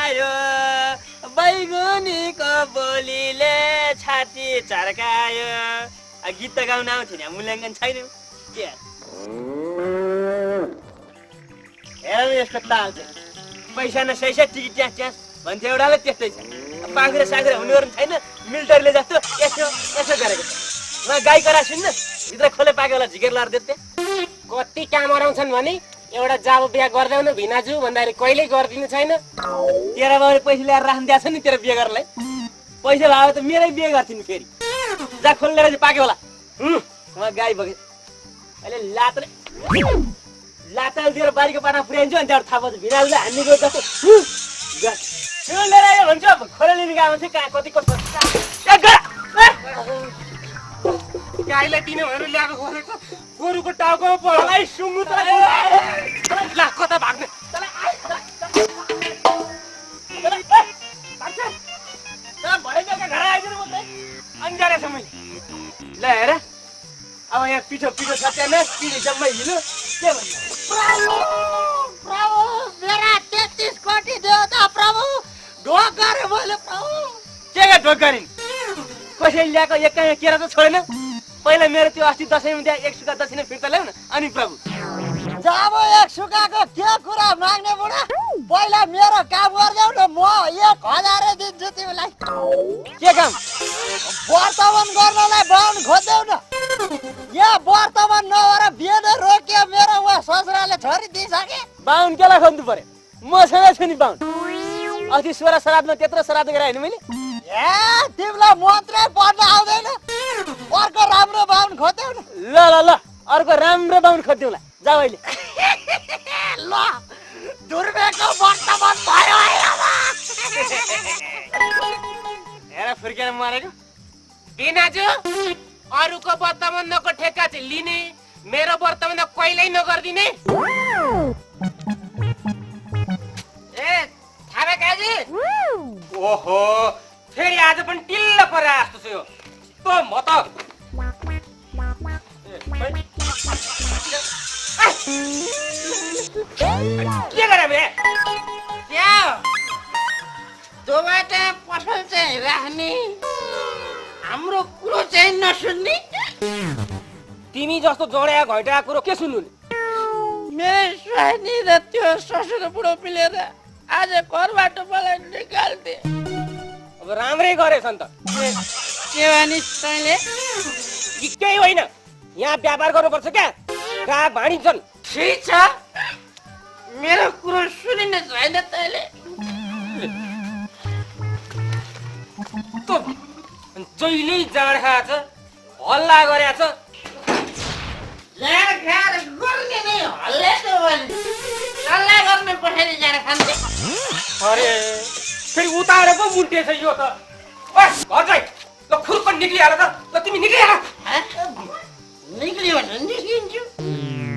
आयो बैगुनीको बोलीले छाती चर्कायो गीत त गाउन आउँथ्यो नि मूल्याङ्कन छैन के हेर यसको ताल चाहिँ पैसा न सही टिकट ट्यास ट्यास भन्थ्यो एउटाले त्यस्तै छ पाखुरा साखुरा हुनेहरू छैन मिलिटरीले जस्तो यसो यसो गरेको छ ल गाई करा सुन्न भित्र खोले पाकेला झिकेर लाएर देते कति काम अराउँछन् भने एउटा जाबो बिहा गर्दैनौ भिनाजु भन्दाखेरि कहिल्यै गर्दिनु छैन तेरा बाबुले पैसा ल्याएर राख्नु दिएको छ नि तेरो बिहे गर्नलाई पैसा भए त मेरै बिहे गर्थ्यो नि फेरि जा खोलेर चाहिँ पाक्यो होला म गाई बगे अहिले लातले दिएर बारीको पाना पुर्याइन्छु अनि त्यहाँबाट थाहा पाउँछ भिनाजुले हामी गयो जस्तो लिएर आयो भन्छ खोले लिने गएको मान्छे कहाँ कति कस्तो गाईलाई दिने भनेर ल्याएको खोलेको गोरुको टाउकोमा पर्यो सुँगु त ला कता भाग्ने अन्जारे समय ल हेर अब यहाँ पिठो पिठो छ त्यहाँ पिठो जम्मै हिलो के भन्नु प्रभु मेरा 33 कोटी देवता प्रभु ढोक गरे मैले प्रभु के ढोक गरिन् कसैले ल्याएको एक केरा त छोडेन पहिला मेरो त्यो अस्ति दशैँमा त्यहाँ एक सुका दक्षिणा फिर्ता ल्याउ न अनि प्रभु जब एक सुकाको के कुरा माग्ने बुढा पहिला मेरो काम गर्देऊ न म 1000 दिन्छु तिमीलाई के काम वर्तमान गर्नलाई बाहुन खोज्देऊ न यहाँ वर्तमान नभएर बिहे नै रोक्यो मेरो उहाँ ससुराले छोरी दिइसके बाहुन केलाई खोज्नु पर्यो मसँग छु नि बाहुन अस्ति 16 श्राद्धमा त्यत्रो श्राद्ध गराएन मैले ए तिमीलाई मन्त्रै पढ्न आउँदैन अर्को राम्रो बाहुन खोज्देऊ न ल ल ल अर्को राम्रो बाहुन खोज्दिउँला जाऊ अहिले ल दुर्वेको वर्तमान भयो हेर फुर्केर मरेको भिनाजु अरूको वर्तमानको ठेक्का चाहिँ लिने मेरो वर्तमान कहिल्यै नगर्दिने ए थाहा काजी ओहो फेरि आज पनि टिल्ल परे जस्तो छ यो त म त के गरे बे त्यहाँ दोबाटा पसल चाहिँ राख्ने हाम्रो कुरो चाहिँ नसुन्ने तिमी जस्तो जोड्या घैटा कुरो के सुन्नु नि मेरो स्वानी र त्यो ससुर बुढो मिलेर आज घरबाट मलाई निकाल्दे अब राम्रै गरेछन् त के भनिस् तैँले केही होइन यहाँ व्यापार गर्नुपर्छ क्या ग्राहक भाँडिन्छन् ठिक छ मेरो कुरो सुनिने छैन तैँले जहिले जाँड खाएको छ हल्ला गरेको छ जाँड खाएर गर्ने नै हल्लेको भने हल्ला गर्ने पछाडि जाँड खान्छ अरे फेरि उताएर पो मुन्टेछ यो त घर चाहिँ ल खुर्प निक्लिहाल त ल तिमी निक्लिहाल निक्लियो भने निस्किन्छु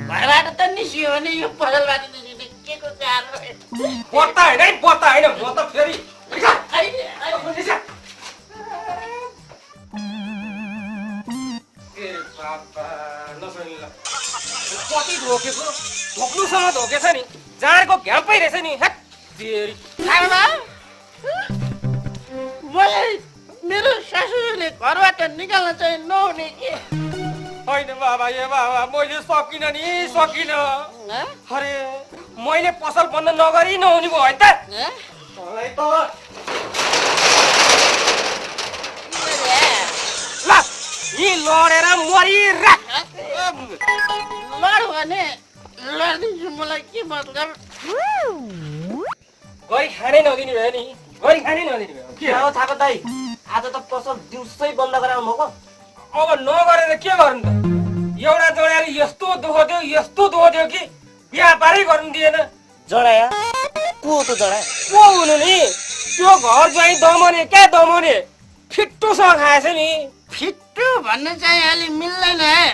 घरबाट त निस्कियो भने यो पसलबाट निस्किने के को गाह्रो बत्ता होइन है बत्ता होइन म त फेरि कति धोकेको धोक्नुसँग धोकेछ नि जाँडको घ्यापै रहेछ नि मलाई मेरो सासूले घरबाट निकाल्न चाहिँ नहुने के होइन बाबा ए बाबा मैले सकिनँ नि सकिनँ अरे मैले पसल बन्द नगरी नहुने भयो है त ल यी लडेर मरिराख लड भने लडिदिन्छु मलाई के मतलब गरी खानै नदिने भयो नि गरी खानै नदिने भयो के हो थापा दाइ आज त पसल दिउँसै बन्द गराउनु भएको अब नगरेर के गर्नु त एउटा जोडाले यस्तो दुःख दियो कि व्यापारै गर्नु दिएन जडाया को त जडा को हुनु नि त्यो घर ज्वाइँ दमाउने क्या दमाउने फिट्टोसँग खाएछ नि फिट्टो भन्ने चाहिँ अलि मिल्दैन है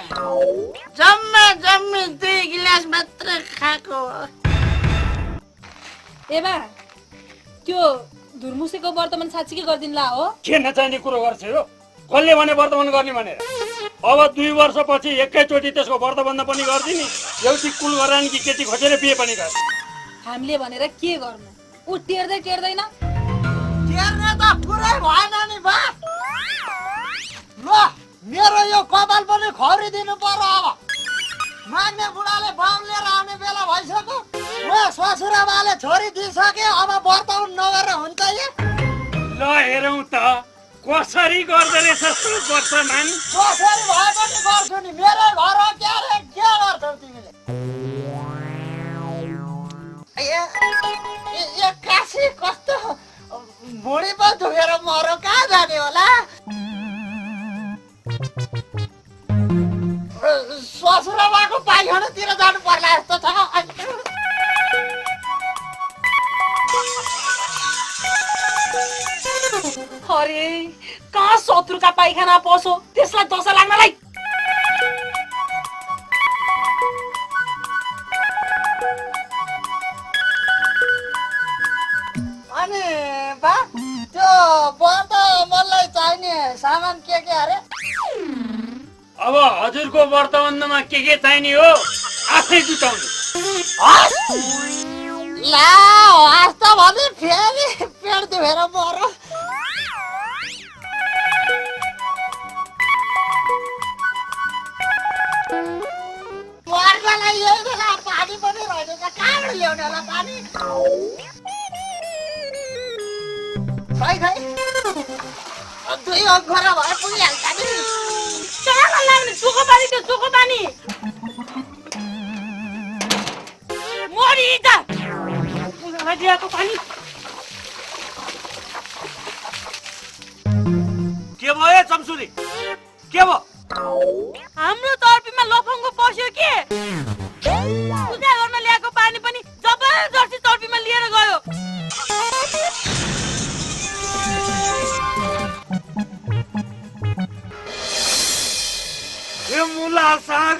जम्मी 2 गिलास मात्र खाएको ए बा त्यो धुर्मुसेको वर्तमान साँच्चीकै गरिदिन्ला हो के नचाहिने कुरो गर्छ यो कसले भने वर्तमान गर्ने भनेर अब 2 वर्षपछि एकैचोटि त्यसको वर्तमान पनि गर्दिनी एउटी कुल गरानी कि केटी खोजेर बिहे पनि गर्छ हामीले भनेर के गर्नु ऊ टेर्दैन टेर्ने त पुरै भएन नि बा ल मेरो यो कपाल पनि खौरिदिनु पर्यो अब माग्ने बुढाले बाहुन लिएर आउने बेला भइसक्यो म ससुराबाले छोरी दिइसके अब वर्तमान नगरेर हुन्छ यो ल हेरौँ त कसरी गर्दो रहेछ वर्तमान कसरी भए पनि गर्छु नि मेरो घर हो के रे के गर्छौ तिमीले ए काशी कस्तो बुढी पो दुखेर मरो कहाँ जाने होला ससुराबाको पाइखानातिर जानु पर्ला जस्तो छ अरे कहाँ शत्रुका पाइखाना पसो त्यसलाई दशा लाग्नलाई अनि बा त्यो व्रत मलाई चाहिने सामान के अरे अब हजुरको वर्तमानमा के चाहिने हो आफै जुटाउनु ला हस् त भने फेरि पेट दुखेर मरो मर्नलाई यही बेला पानी पनि रहेछ कहाँबाट ल्याउने होला पानी खै दुई अङ्गरा भए पुगिहाल्छ नि कहाँ लाग्ने चोखो पानी त्यो चोखो पानी मरि त दिएको पानी के भयो चम्सुरी के भयो हाम्रो तर्फीमा लफङ्गो पस्यो के पूजा गर्न ल्याएको पानी पनि जबरजस्ती तर्फीमा लिएर गयो यो मुला साग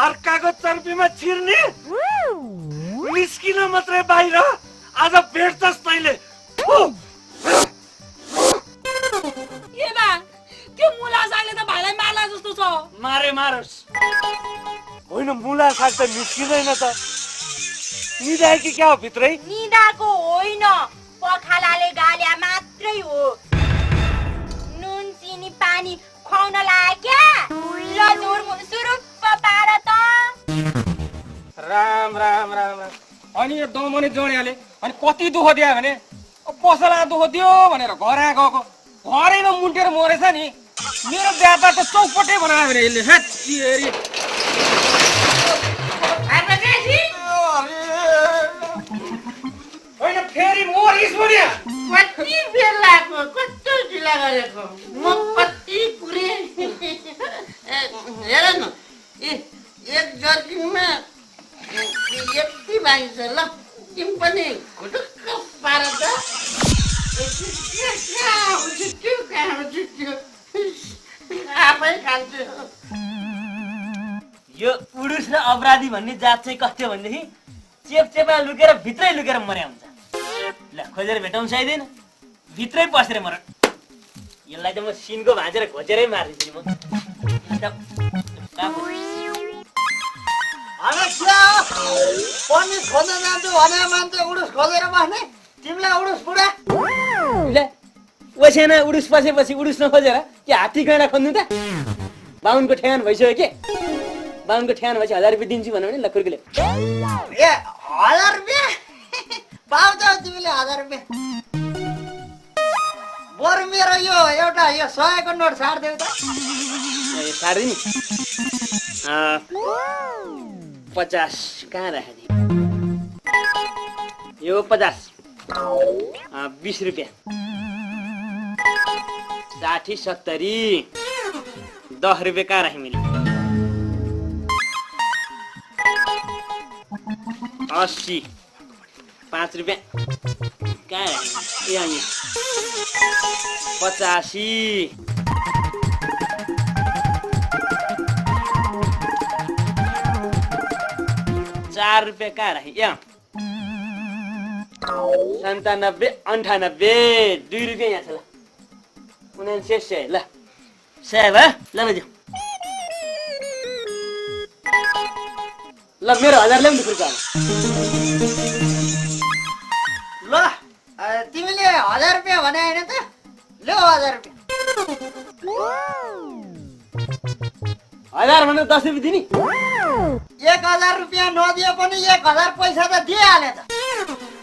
अर्काको चर्पीमा छिर्ने निस्किन मात्रै बाहिर आज भेट्छस् तैँले त्यो मुला सागले त भाइलाई मार्ला जस्तो छ मारोस् होइन मुला साग त निस्किँदैन त निदाए कि क्या हो भित्रै निदाको होइन पखालाले गाल्या मात्रै हो नुन चिनी पानी खुवाउन लाग्यो ल जोर सुरुप्प पार त राम राम राम राम अनि यो दमनी जोड्याले अनि कति दुःख दियो भने पसला दुःख दियो भनेर घर आएको घरैमा मुन्टेर मरेछ नि मेरो व्यापार त चौपटे बनायो भने यसले हेरी होइन फेरि मरिस भन्यो कति बेलाको कस्तो ढिला गरेको म कति पुरे हेर न एक जर्किनमा यति बाँकी छ ल तिमी पनि खुटुक्क पार त आफै खान्छु यो उडुस र अपराधी भन्ने जात चाहिँ कस्तो भनेदेखि चेपचेपा लुकेर भित्रै लुकेर मर्या हुन्छ ल खोजेर भेटाउनु चाहिँदैन भित्रै पसेर मर यसलाई त म सिनको भाँचेर खोजेरै मारिदिन्छु म पनिर खोज्न जान्छु भने मान्छे उडुस खोजेर बस्ने तिमीलाई उडुस बुढा ओसेना उडुस पसेपछि उडुस नखोजेर के हात्ती गैँडा खोज्नु त बाहुनको ठेगान भइसक्यो के बाहुनको ठेगान भएपछि 1000 रुपियाँ दिन्छु भन्यो भने लक्कुरले ए 1000 रुपियाँ पाउँछ तिमीले 1000 रुपियाँ बरु मेरो यो एउटा यो 100 को नोट छाड्देऊ त सार्दिनी 50 कहाँ राखेँ यो 50 20 रुपियाँ 60 70 10 रुपियाँ कहाँ राखेँ मैले 80 5 रुपियाँ कहाँ राखेँ यहाँ 85 4 रुपियाँ कहाँ राखेँ यहाँ 97 98 2 रुपियाँ यहाँ छ ल 79 ल 100 भयो ल बज्यो ल मेरो 1000 ल्याउनु रुपियाँ ल 1000 भनेर 10 रुपियाँ दिने 1000 रुपियाँ नदिए पनि 1000 पैसा त दिइहाले त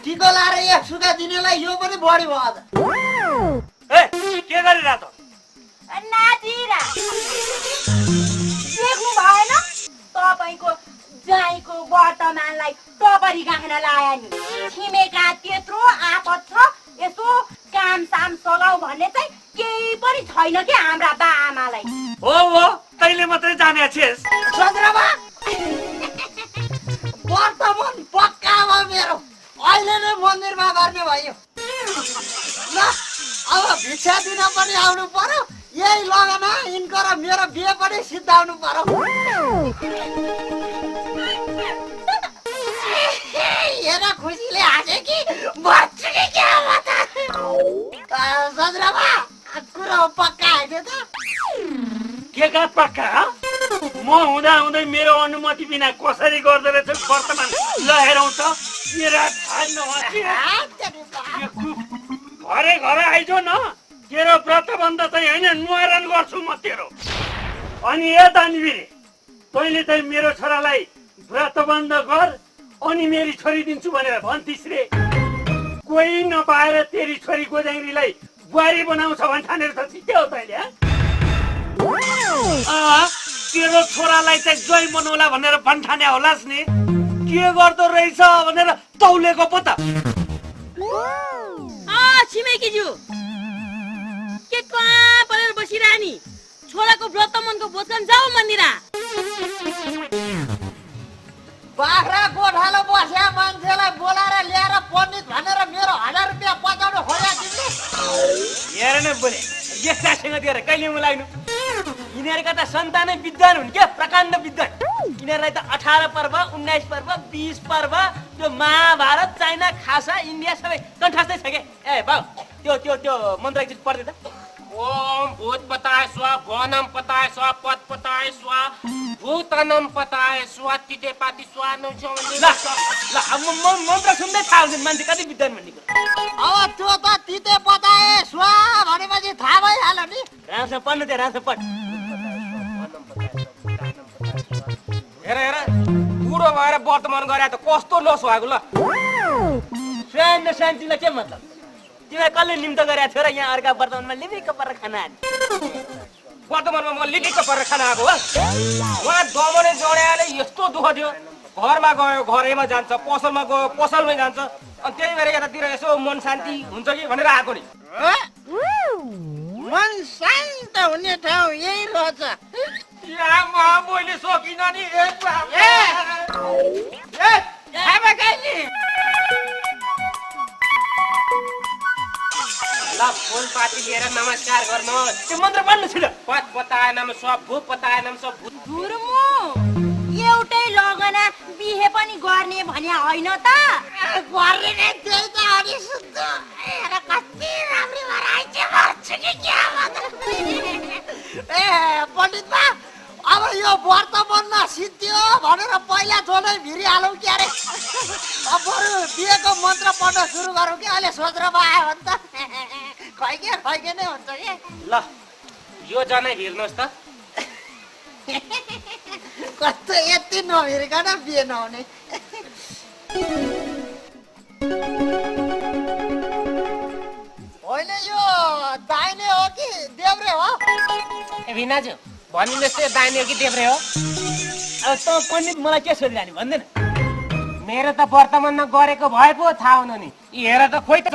टिको लाएर 1 सुका दिनेलाई यो पनि बढी भयो त ए के गरिरा त नाचिरा देख्नु भएन तपाईँको ज्वाइँको वर्तमानलाई टपरी गाँख्न लाया नि छिमेका त्यत्रो आपत छ यसो काम साम सघाउ भन्ने चाहिँ केही पनि छैन कि हाम्रा बा आमालाई हो तैँले मात्रै जाने छिस् सन्द्रमा वर्तमान पक्का भयो मेरो अहिले नै मन्दिरमा गर्ने भयो ल अब भिक्षा दिन पनि आउनु पर्यो यही लगन यिनको र मेरो बिहे पनि सिद्धाउनु पर्यो हेर खुसीले हाँसे कि बच्छु कि क्या सन्द्रमा कुरो पक्का होइन त के का पक्का म हुँदा हुँदै मेरो अनुमति बिना कसरी गर्दो रहेछ वर्तमान लहेराउँछ घरै घरै आइजो न तेरो व्रतबन्ध चाहिँ होइन न्वारण गर्छु म तेरो अनि ए दानवीर तैँले चाहिँ मेरो छोरालाई व्रतबन्ध गर अनि मेरी छोरी दिन्छु भनेर भन्थिस् रे कोही नपाएर तेरी छोरी गोजाङ्ग्रीलाई बुहारी बनाउँछ भने ठानेर त सिक्यो तैँले तेरो छोरालाई चाहिँ जोइ बनाउला भनेर भन्ठाने होलास् नि के गर्दो रहेछ भनेर तौलेको पो त छिमेकीज्यू के कहाँ परेर बसिरहनी छोराको व्रतमनको बोचन जाऊ मन्दिरा बाख्रा गोठालो बस्या मान्छेलाई बोलाएर ल्याएर पण्डित भनेर मेरो 1000 रुपियाँ पचाउनु खोज्या तिमीले हेर न बोले यस्तासँग दिएर कहिले लाग्नु यिनीहरूका त सन्तानै विद्वान हुन् क्या प्रकाण्ड विद्वान यिनीहरूलाई त 18 पर्व 19 पर्व 20 पर्व त्यो महाभारत चाइना खासा इन्डिया सबै कन्ठास्तै छ क्या ए बाउ त्यो मन्त्र एकचोटि पढ्दै त ओम भूत पताय स्वा गणम पताय स्वा पद पताय स्वा भूतनम पताय स्वा तिते पाती स्वा नौ ल अब मन्त्र सुन्दै थाहा हुन्छ मान्छे कति विद्वान भन्ने कुरा अब त्यो त तिते पताए स्वा भनेपछि थाहा भइहाल्यो नि राम्रोसँग पढ्नु त्यो राम्रोसँग पढ हेर बुढो भएर वर्तमान गरे त कस्तो लस भएको ल स्वयं शान्तिलाई के मतलब तिमीलाई कसले निम्त गरेको थियो र यहाँ अर्का वर्तमानमा लिमिक परेर खाना वर्तमानमा म लिलिक्क परेर खाना आएको हो उहाँ दमने जड्याले यस्तो दुःख दियो घरमा गयो घरैमा जान्छ पसलमा गयो पसलमै जान्छ अनि त्यही भएर यतातिर यसो मन शान्ति हुन्छ कि भनेर आएको नि मन शान्त हुने ठाउँ यही रहेछ मैले सकिन नि ल फुलपाती लिएर नमस्कार गर्नुहोस् त्यो मन्त्र पढ्नु छिटो पद पताय नम स्व भूत पताय नम स्व भूत गुरुमु एउटै लगना बिहे पनि गर्ने भने होइन त गर्ने नै त्यही त अनि शुद्ध हेर कति राम्रो भराइछ मर्छु कि क्या ए पण्डित बा अब यो वर्तमानमा सिद्धियो भनेर पहिला जोनै भिरिहालौँ कि अरे अब बरु बिहेको मन्त्र पढ्न सुरु गरौँ कि अहिले सोच्रमा आयो भने त खैके नै हुन्छ कि ल यो जनै भिर्नुहोस् त कस्तो यति नभिरिकन बिहे नहुने होइन यो दाहिने हो कि देब्रे हो ए भिनाजु भनिनुहोस् त दाहिने हो कि देब्रे हो अब त पण्डित मलाई के सोधिरहने भन्दैन मेरो त वर्तमानमा गरेको भए पो थाहा हुनु नि हेर त खोइ त